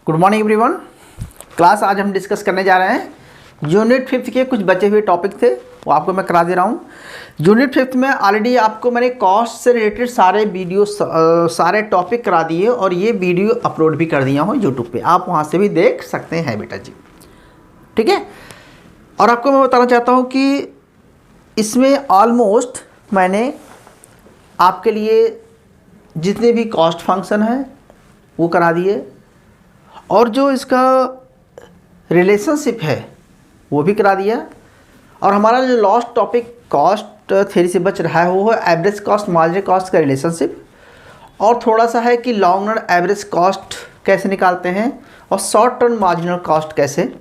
Good morning everyone. Class आज हम discuss करने जा रहे हैं यूनिट 5 के कुछ बचे हुए टॉपिक थे वो आपको मैं करा दे रहा हूँ। यूनिट 5 में ऑलरेडी आपको मैंने कॉस्ट से रिलेटेड सारे वीडियो सारे टॉपिक करा दिए और ये वीडियो अपलोड भी कर दिया हूँ यूट्यूब पे, आप वहाँ से भी देख सकते हैं बेटा जी, ठीक है। और आपको मैं बताना चाहता हूँ कि इसमें ऑलमोस्ट मैंने आपके लिए जितने भी कॉस्ट फंक्शन हैं वो करा दिए और जो इसका रिलेशनशिप है वो भी करा दिया। और हमारा जो लास्ट टॉपिक कॉस्ट थ्योरी से बच रहा है वो है एवरेज कॉस्ट मार्जिनल कॉस्ट का रिलेशनशिप, और थोड़ा सा है कि लॉन्ग रन एवरेज कॉस्ट कैसे निकालते हैं और शॉर्ट रन मार्जिनल कॉस्ट कैसे,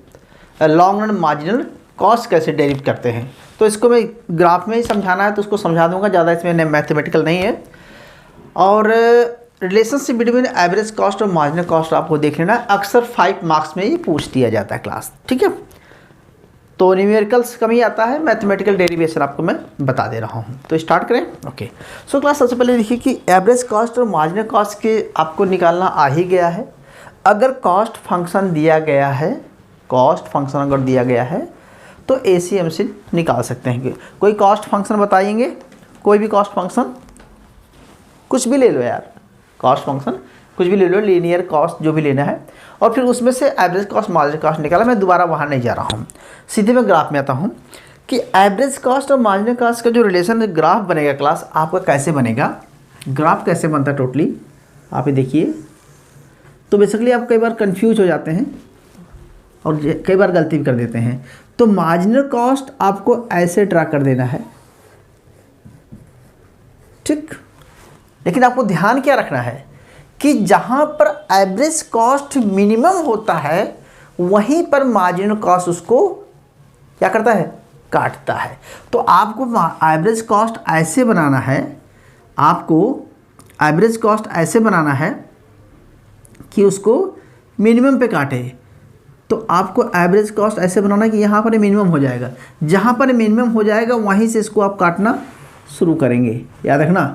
लॉन्ग रन मार्जिनल कॉस्ट कैसे डेरिव करते हैं। तो इसको मैं ग्राफ में ही समझाना है तो उसको समझा दूंगा, ज़्यादा इसमें मैथमेटिकल नहीं है। और रिलेशनशिप बिटवीन एवरेज कॉस्ट और मार्जिनल कॉस्ट आपको देख लेना, अक्सर 5 मार्क्स में ये पूछ दिया जाता है क्लास, ठीक है। तो न्यूमेरिकल्स कम ही आता है, मैथमेटिकल डेरिवेशन आपको मैं बता दे रहा हूँ। तो स्टार्ट करें। ओके सो क्लास सबसे पहले देखिए कि एवरेज कॉस्ट और मार्जिनल कॉस्ट के आपको निकालना आ ही गया है। अगर कॉस्ट फंक्शन दिया गया है, कॉस्ट फंक्शन अगर दिया गया है तो ACM से निकाल सकते हैं। कोई कॉस्ट फंक्शन बताएंगे, कोई भी कॉस्ट फंक्शन कुछ भी ले लो यार, कॉस्ट फंक्शन कुछ भी ले लो, लीनियर कॉस्ट जो भी लेना है, और फिर उसमें से एवरेज कॉस्ट मार्जिनल कॉस्ट निकाला। मैं दोबारा वहाँ नहीं जा रहा हूँ, सीधे मैं ग्राफ में आता हूँ कि एवरेज कॉस्ट और मार्जिनल कॉस्ट का जो रिलेशन ग्राफ बनेगा क्लास आपका कैसे बनेगा, ग्राफ कैसे बनता है टोटली आप ये देखिए। तो बेसिकली आप कई बार कंफ्यूज हो जाते हैं और कई बार गलती भी कर देते हैं। तो मार्जिनल कॉस्ट आपको ऐसे ड्रा कर देना है, ठीक। लेकिन आपको ध्यान क्या रखना है कि जहाँ पर एवरेज कॉस्ट मिनिमम होता है वहीं पर मार्जिनल कॉस्ट उसको क्या करता है, काटता है। तो आपको एवरेज कॉस्ट ऐसे बनाना है, आपको एवरेज कॉस्ट ऐसे बनाना है कि उसको मिनिमम पे काटे। तो आपको एवरेज कॉस्ट ऐसे बनाना है कि यहाँ पर मिनिमम हो जाएगा, जहाँ पर मिनिमम हो जाएगा वहीं से इसको आप काटना शुरू करेंगे। याद रखना,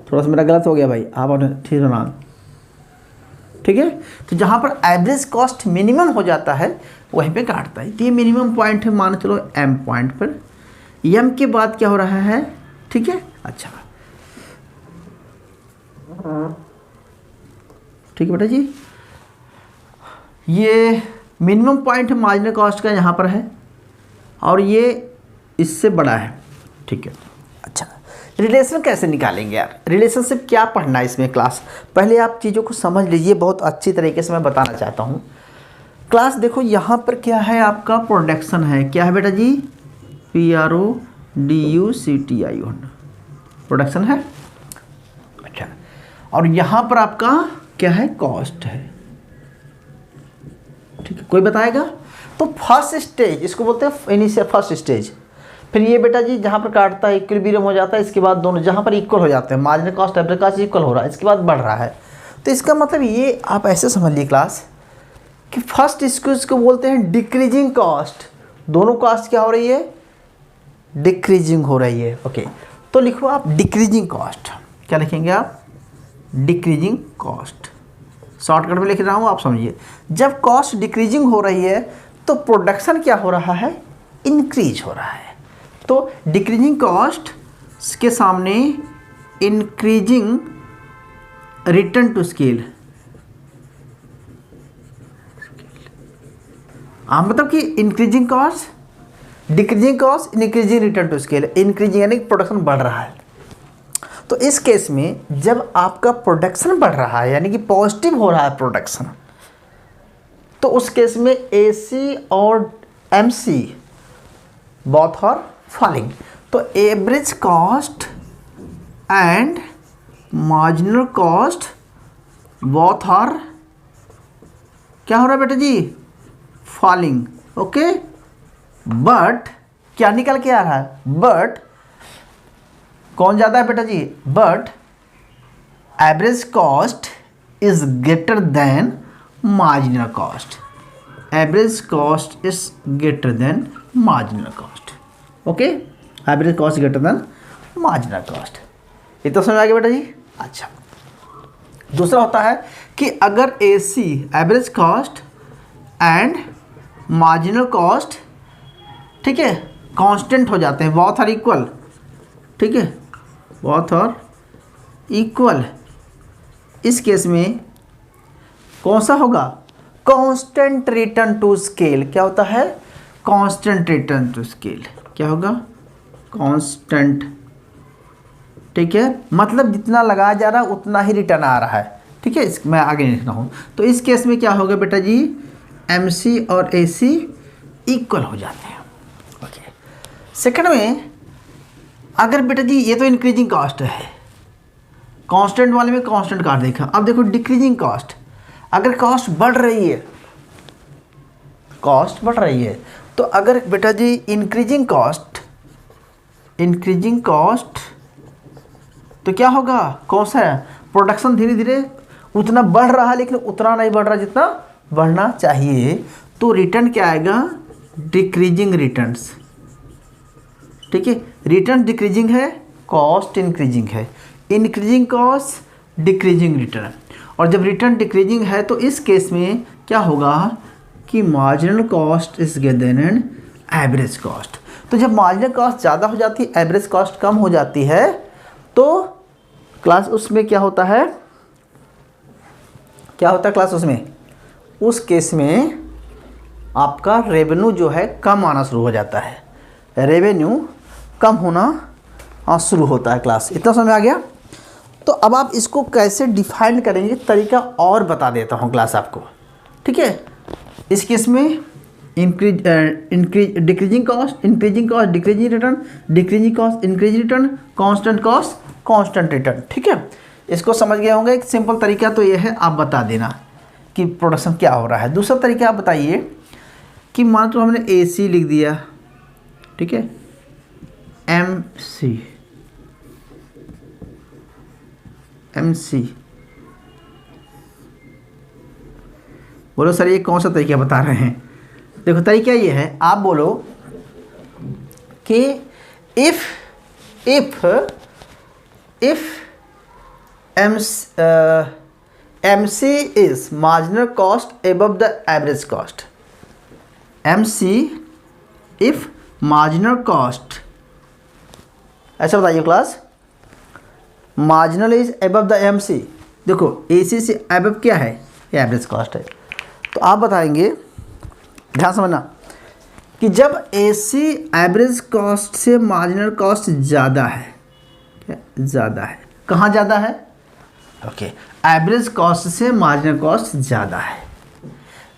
थोड़ा सा मेरा गलत हो गया भाई, आप ठीक बना, ठीक है। तो जहाँ पर एवरेज कॉस्ट मिनिमम हो जाता है वहीं पे काटता है। तो ये मिनिमम पॉइंट है, मान चलो M पॉइंट पर। M के बाद क्या हो रहा है, ठीक है। अच्छा ठीक है बेटा जी, ये मिनिमम पॉइंट है मार्जिनल कॉस्ट का यहाँ पर है और ये इससे बड़ा है, ठीक है। अच्छा रिलेशन कैसे निकालेंगे यार, रिलेशनशिप क्या पढ़ना है इसमें क्लास, पहले आप चीज़ों को समझ लीजिए, बहुत अच्छी तरीके से मैं बताना चाहता हूँ क्लास। देखो यहाँ पर क्या है, आपका प्रोडक्शन है, क्या है बेटा जी, PRODUCTION प्रोडक्शन है। अच्छा और यहाँ पर आपका क्या है, कॉस्ट है, ठीक है। कोई बताएगा? तो फर्स्ट स्टेज इसको बोलते हैं इनिशियल फर्स्ट स्टेज। फिर ये बेटा जी जहाँ पर काटता है इक्विलिब्रियम हो जाता है, इसके बाद दोनों जहाँ पर इक्वल हो जाते हैं, marginal cost average cost equal हो रहा है, इसके बाद बढ़ रहा है। तो इसका मतलब ये आप ऐसे समझ लीजिए क्लास कि फर्स्ट इसको बोलते हैं डिक्रीजिंग कॉस्ट। दोनों कॉस्ट क्या हो रही है, डिक्रीजिंग हो रही है। ओके तो लिखो आप डिक्रीजिंग कॉस्ट, क्या लिखेंगे आप, डिक्रीजिंग कॉस्ट। शॉर्टकट में लिख रहा हूँ, आप समझिए। जब कॉस्ट डिक्रीजिंग हो रही है तो प्रोडक्शन क्या हो रहा है, इंक्रीज हो रहा है। तो डिक्रीजिंग कॉस्ट के सामने इंक्रीजिंग रिटर्न टू स्केल, मतलब कि increasing cost, decreasing cost, increasing return to scale. Increasing यानी प्रोडक्शन बढ़ रहा है। तो इस केस में जब आपका प्रोडक्शन बढ़ रहा है यानी कि पॉजिटिव हो रहा है प्रोडक्शन, तो उस केस में AC और MC बोथ आर फॉलिंग। तो average cost and marginal cost both are क्या हो रहा है बेटा जी, फॉलिंग। ओके बट क्या निकल के आ रहा है, बट कौन ज़्यादा है बेटा जी, but average cost is greater than marginal cost, average cost is greater than marginal cost. Okay average cost greater than marginal cost, ये तो समझ आ गया बेटा जी। अच्छा दूसरा होता है कि अगर AC average cost and marginal cost, ठीक है, कांस्टेंट हो जाते हैं, बोथ आर इक्वल, ठीक है, बोथ आर इक्वल, इस केस में कौन सा होगा, कांस्टेंट रिटर्न टू स्केल। क्या होता है, कांस्टेंट रिटर्न टू स्केल, क्या होगा, कांस्टेंट, ठीक है, मतलब जितना लगाया जा रहा है उतना ही रिटर्न आ रहा है, ठीक है। इस मैं आगे लिख रहा हूँ, तो इस केस में क्या होगा बेटा जी, MC और AC इक्वल हो जाते हैं। ओके, सेकंड में अगर बेटा जी ये तो इंक्रीजिंग कॉस्ट है, कांस्टेंट वाले में कांस्टेंट काट देखा, अब देखो डिक्रीजिंग कॉस्ट, अगर कॉस्ट बढ़ रही है, कॉस्ट बढ़ रही है, तो अगर बेटा जी इंक्रीजिंग कॉस्ट तो क्या होगा, कौन सा है, प्रोडक्शन धीरे धीरे उतना बढ़ रहा है लेकिन उतना नहीं बढ़ रहा जितना बढ़ना चाहिए, तो रिटर्न क्या आएगा, डिक्रीजिंग रिटर्न्स, ठीक है। रिटर्न डिक्रीजिंग है, कॉस्ट इंक्रीजिंग है, इंक्रीजिंग कॉस्ट डिक्रीजिंग रिटर्न, और जब रिटर्न डिक्रीजिंग है तो इस केस में क्या होगा कि marginal cost is greater then average cost. तो जब मार्जिनल कॉस्ट ज़्यादा हो जाती है, एवरेज कॉस्ट कम हो जाती है, तो क्लास उसमें क्या होता है, क्लास उसमें, उस केस में आपका रेवेन्यू जो है कम आना शुरू हो जाता है, रेवेन्यू कम होना शुरू होता है। क्लास इतना समझ में आ गया। तो अब आप इसको कैसे डिफाइन करेंगे तरीका और बता देता हूँ क्लास आपको, ठीक है। इस केस में decreasing cost, increasing cost, decreasing return, decreasing cost, increasing return, constant cost, constant return, ठीक है। इसको समझ गए होंगे। एक सिंपल तरीका तो ये है, आप बता देना कि प्रोडक्शन क्या हो रहा है। दूसरा तरीका आप बताइए कि मान लो हमने AC लिख दिया, ठीक है, MC, बोलो सर ये कौन सा तरीका बता रहे हैं। देखो तरीका ये है, आप बोलो कि if MC is marginal cost above the average cost, MC if marginal cost, ऐसा बताइए class, marginal is above the MC, देखो AC से अबव क्या है, ये एवरेज कॉस्ट है। तो आप बताएंगे, ध्यान समझना, कि जब AC एवरेज कॉस्ट से मार्जिनल कॉस्ट ज़्यादा है, क्या ज़्यादा है, कहाँ ज़्यादा है, ओके, एवरेज कॉस्ट से मार्जिनल कॉस्ट ज़्यादा है।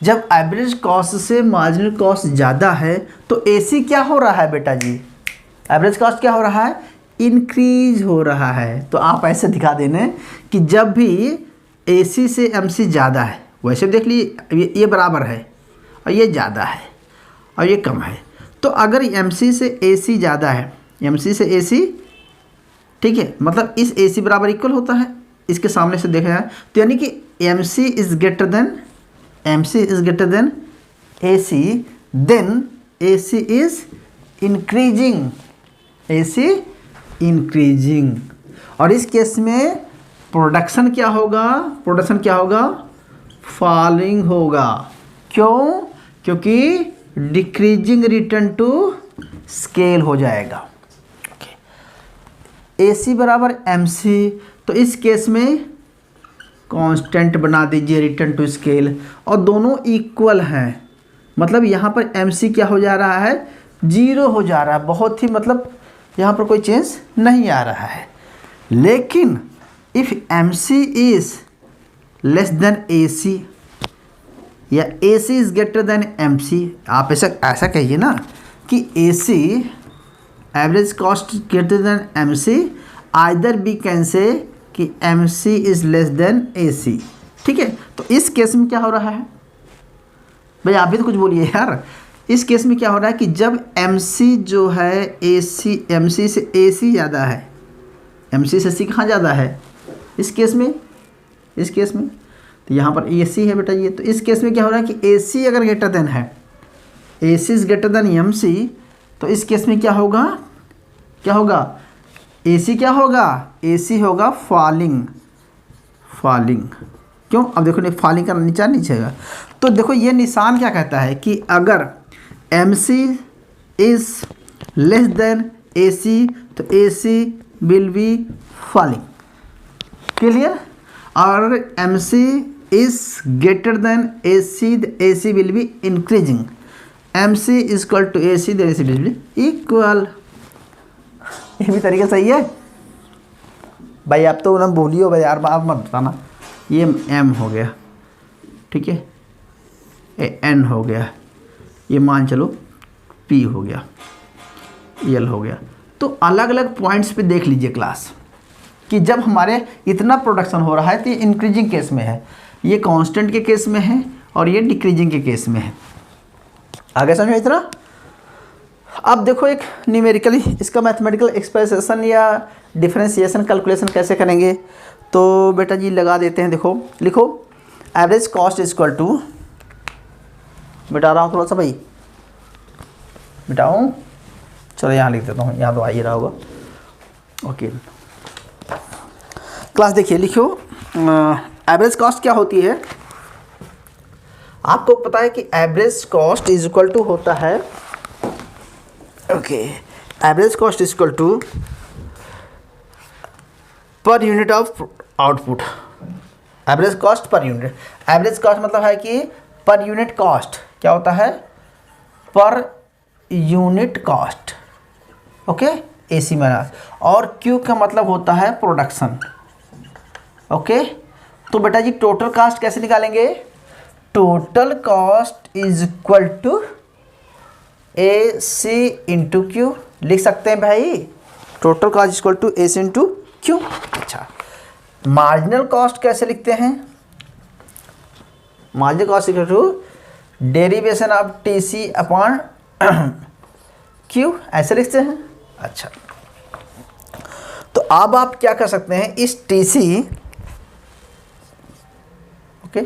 जब एवरेज कॉस्ट से मार्जिनल कॉस्ट ज़्यादा है तो AC क्या हो रहा है बेटा जी, एवरेज कॉस्ट क्या हो रहा है, इंक्रीज हो रहा है। तो आप ऐसे दिखा देने कि जब भी AC से MC ज़्यादा है, वैसे देख लीजिए ये बराबर है और ये ज़्यादा है और ये कम है, तो अगर MC से AC ज़्यादा है, MC से AC, ठीक है, मतलब इस AC बराबर इक्वल होता है, इसके सामने से देखा जाए तो यानी कि MC is greater than AC, then AC is increasing, और इस केस में प्रोडक्शन क्या होगा, फॉलिंग होगा। क्यों, क्योंकि डिक्रीजिंग रिटर्न टू स्केल हो जाएगा। AC बराबर MC, तो इस केस में कांस्टेंट बना दीजिए रिटर्न टू स्केल, और दोनों इक्वल हैं, मतलब यहाँ पर MC क्या हो जा रहा है, 0 हो जा रहा है, बहुत ही मतलब यहाँ पर कोई चेंज नहीं आ रहा है। लेकिन if MC is less than AC या AC is greater than MC, आप ऐसा कहिए ना कि AC average cost greater than MC, either be can say कि MC is less than AC, ठीक है। तो इस केस में क्या हो रहा है भाई, आप भी तो कुछ बोलिए यार। इस केस में क्या हो रहा है कि जब MC जो है MC से AC ज़्यादा है, MC से C कहाँ ज़्यादा है, इस केस में तो यहाँ पर AC है बेटा ये, तो इस केस में क्या हो रहा है कि AC अगर ग्रेटर देन है, AC is greater than MC, तो इस केस में क्या होगा, AC क्या होगा, AC होगा फॉलिंग, क्यों? अब देखो नहीं, फॉलिंग का नीचा नीचे है। तो देखो ये निशान क्या कहता है कि अगर M C is less than A C तो A C will be falling. Clear? और M C is greater than A C the A C will be increasing. M C is equal to A C the A C will be equal. ये भी तरीका सही है भाई। आप तो ना बोलियो भाई यार, आप मत बताना। ये एम हो गया, ठीक है, ए एन हो गया, ये मान चलो पी हो गया, एल हो गया। तो अलग अलग पॉइंट्स पे देख लीजिए क्लास कि जब हमारे इतना प्रोडक्शन हो रहा है तो ये इंक्रीजिंग केस में है, ये कांस्टेंट के केस में है और ये डिक्रीजिंग के केस में है। आगे समझो इतना। अब देखो एक न्यूमेरिकली इसका मैथमेटिकल एक्सप्रेशन या डिफरेंशिएशन कैलकुलेशन कैसे करेंगे। तो बेटा जी लगा देते हैं, देखो लिखो average cost is equal to, मिटा रहा हूँ थोड़ा सा भाई, मिटाऊँ, चलो यहाँ लिख देता हूँ, यहाँ तो आ ही रहा होगा। ओके क्लास देखिए, लिखो एवरेज कॉस्ट क्या होती है। आपको पता है कि average cost is equal to होता है, okay, average cost is equal to per unit of output. Average cost per unit, average cost मतलब है कि पर यूनिट कॉस्ट क्या होता है, per unit cost, okay, AC minus, और क्यू का मतलब होता है प्रोडक्शन, ओके। तो बेटा जी टोटल कॉस्ट कैसे निकालेंगे, total cost is equal to A C into Q, लिख सकते हैं भाई, total cost equal to A C into Q. अच्छा, मार्जिनल कॉस्ट कैसे लिखते हैं, marginal cost equal to derivation of T C upon Q, ऐसे लिखते हैं। अच्छा, तो अब आप क्या कर सकते हैं, इस टी सी, ओके,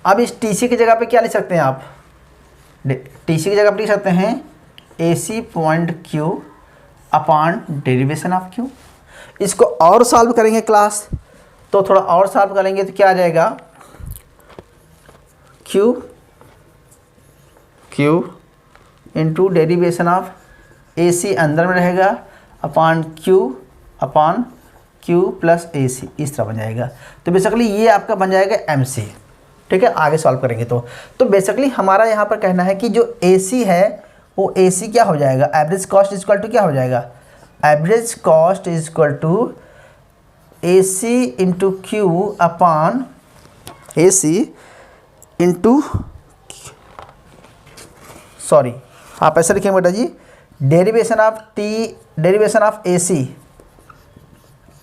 अब इस टी सी की जगह पे क्या लिख सकते हैं आप, टी सी की जगह पे लिख सकते हैं A C point Q upon derivation of Q. इसको और सॉल्व करेंगे क्लास, तो थोड़ा और सॉल्व करेंगे तो क्या आ जाएगा, Q Q into derivation of A C अंदर में रहेगा upon Q plus A C, इस तरह बन जाएगा। तो बेसिकली ये आपका बन जाएगा एम सी, ठीक है। आगे सॉल्व करेंगे तो बेसिकली हमारा यहाँ पर कहना है कि जो ए सी है वो ए सी क्या हो जाएगा, average cost is equal to क्या हो जाएगा, average cost is equal to A C into Q upon A C into, sorry आप ऐसा लिखेंगे बेटा जी, derivation of A C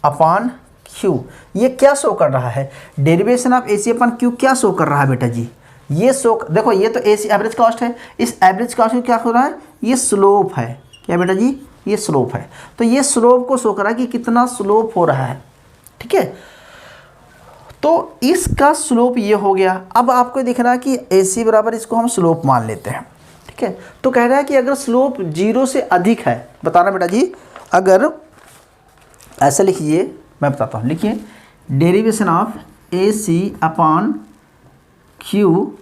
upon Q. ये क्या शो कर रहा है, derivation of A C upon Q क्या शो कर रहा है बेटा जी, ये शो, देखो ये तो ए सी एवरेज कॉस्ट है, इस एवरेज कॉस्ट में क्या हो रहा है, ये स्लोप है, क्या बेटा जी, ये स्लोप है। तो ये स्लोप को शो कर रहा है कि कितना स्लोप हो रहा है, ठीक है। तो इसका स्लोप ये हो गया। अब आपको दिख रहा है कि ए सी बराबर इसको हम स्लोप मान लेते हैं, ठीक है। तो कह रहा है कि अगर स्लोप 0 से अधिक है, बताना बेटा जी, अगर ऐसा लिखिए, मैं बताता हूँ, लिखिए derivation of A C upon Q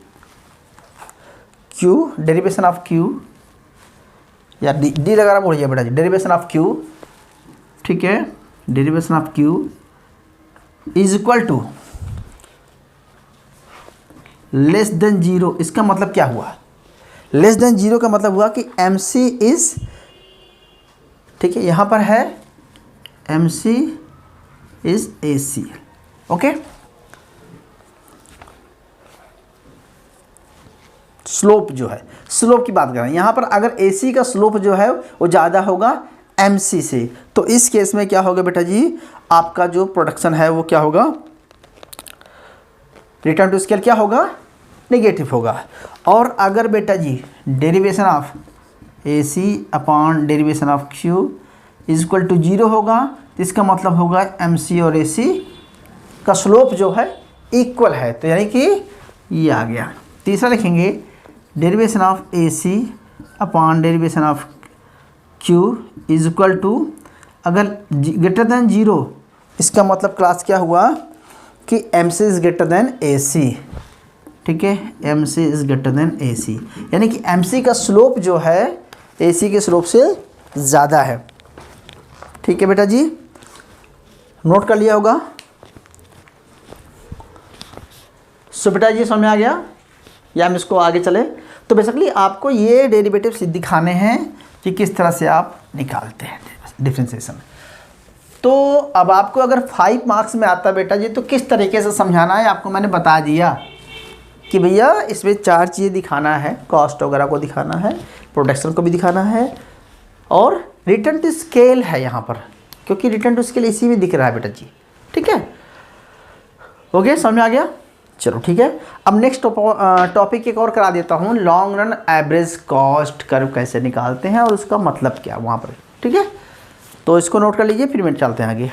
derivation of Q, या डी लगा रहा बोलिए बेटा जी, डेरिवेशन ऑफ क्यू, ठीक है, derivation of Q is equal to less than 0। इसका मतलब क्या हुआ, लेस देन 0 का मतलब हुआ कि एम सी इज, ठीक है, यहाँ पर है M C is A C, okay. Slope जो है, स्लोप की बात कर रहे हैं यहाँ पर, अगर ए सी का स्लोप जो है वो ज़्यादा होगा एम सी से, तो इस केस में क्या होगा बेटा जी, आपका जो प्रोडक्शन है वो क्या होगा, रिटर्न टू स्केल क्या होगा, नेगेटिव होगा। और अगर बेटा जी derivation of A C upon derivation of Q is equal to 0 होगा, तो इसका मतलब होगा एम सी और ए सी का स्लोप जो है इक्वल है, तो यानी कि ये आ गया। तीसरा लिखेंगे derivation of A C upon derivation of Q is equal to, अगर ग्रेटर देन 0, इसका मतलब क्लास क्या हुआ कि M C is greater than A C, ठीक है, M C is greater than A C, यानी कि एम सी का स्लोप जो है ए सी के स्लोप से ज़्यादा है। ठीक है बेटा जी, नोट कर लिया होगा। सो बेटा जी समझ में आ गया, या हम इसको आगे चले। तो बेसिकली आपको ये डेरिवेटिव्स दिखाने हैं कि किस तरह से आप निकालते हैं डिफरेंशिएशन। तो अब आपको अगर 5 मार्क्स में आता बेटा जी तो किस तरीके से समझाना है आपको मैंने बता दिया कि भैया इसमें 4 चीज़ें दिखाना है, कॉस्ट वगैरह को दिखाना है, प्रोडक्शन को भी दिखाना है, और रिटर्न टू स्केल है यहाँ पर, क्योंकि रिटर्न टू स्केल इसी में दिख रहा है बेटा जी। ठीक है, ओके, समझ में आ गया। चलो ठीक है, अब नेक्स्ट टॉपिक एक और करा देता हूँ, long run average cost curve कैसे निकालते हैं और उसका मतलब क्या वहाँ पर। ठीक है, तो इसको नोट कर लीजिए, फिर मैं चलते हैं आगे।